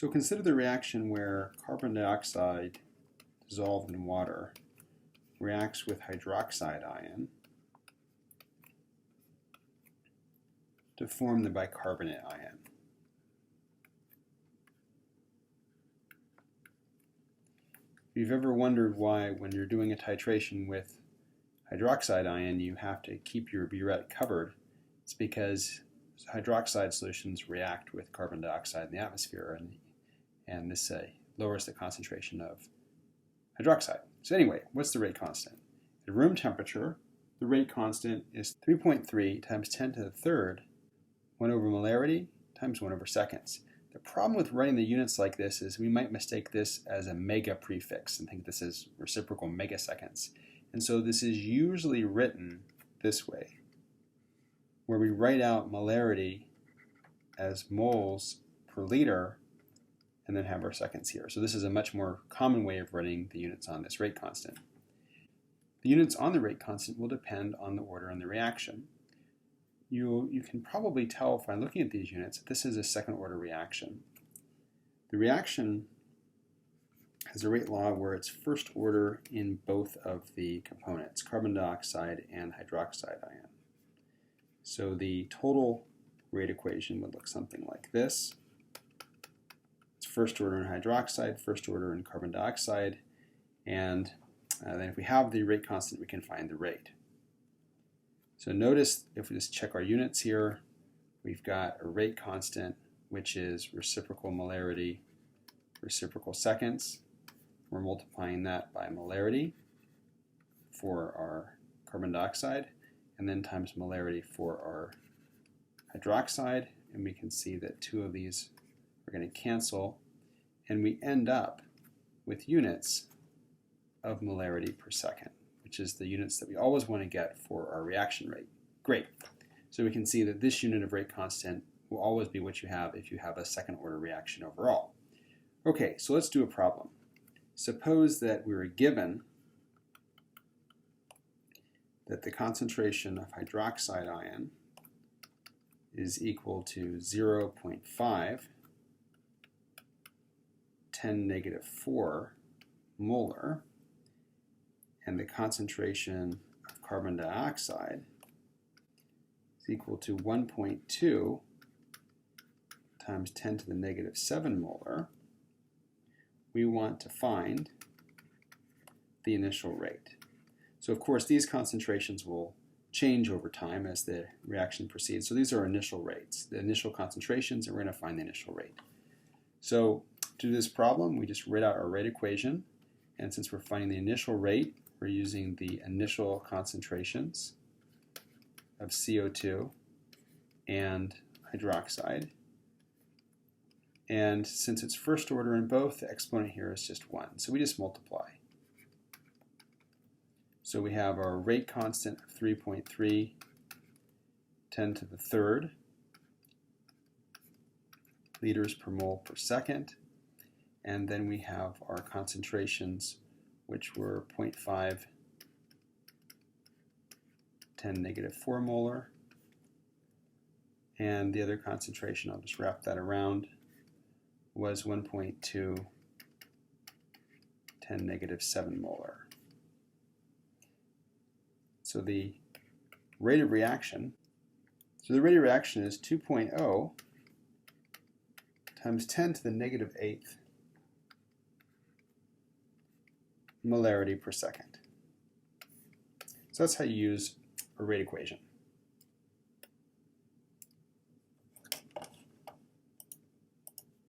So consider the reaction where carbon dioxide dissolved in water reacts with hydroxide ion to form the bicarbonate ion. If you've ever wondered why when you're doing a titration with hydroxide ion you have to keep your burette covered, it's because hydroxide solutions react with carbon dioxide in the atmosphere, and this lowers the concentration of hydroxide. So anyway, what's the rate constant? At room temperature, the rate constant is 3.3 times 10 to the third 1 over molarity times 1 over seconds. The problem with writing the units like this is we might mistake this as a mega prefix and think this is reciprocal megaseconds. And so this is usually written this way, where we write out molarity as moles per liter and then have our seconds here. So this is a much more common way of writing the units on this rate constant. The units on the rate constant will depend on the order in the reaction. You can probably tell by looking at these units that this is a second order reaction. The reaction has a rate law where it's first order in both of the components, carbon dioxide and hydroxide ion. So the total rate equation would look something like this. It's first order in hydroxide, first order in carbon dioxide, and then if we have the rate constant, we can find the rate. So notice if we just check our units here, we've got a rate constant, which is reciprocal molarity, reciprocal seconds. We're multiplying that by molarity for our carbon dioxide, and then times molarity for our hydroxide, and we can see that two of these are going to cancel, and we end up with units of molarity per second, which is the units that we always want to get for our reaction rate. Great. So we can see that this unit of rate constant will always be what you have if you have a second order reaction overall. Okay, so let's do a problem. Suppose that we were given that the concentration of hydroxide ion is equal to 0.5 10⁻⁴ molar, and the concentration of carbon dioxide is equal to 1.2 times 10 to the -7 molar, we want to find the initial rate. So of course these concentrations will change over time as the reaction proceeds. So these are initial rates, the initial concentrations, and we're going to find the initial rate. So to do this problem, we just write out our rate equation, and since we're finding the initial rate, we're using the initial concentrations of CO2 and hydroxide. And since it's first order in both, the exponent here is just 1. So we just multiply. So we have our rate constant of 3.3 10 to the third liters per mole per second. And then we have our concentrations, which were 0.5 10⁻⁴ molar. And the other concentration, I'll just wrap that around, was 1.2 10⁻⁷ molar. So the rate of reaction, is 2.0 times 10 to the -8 molarity per second. So that's how you use a rate equation.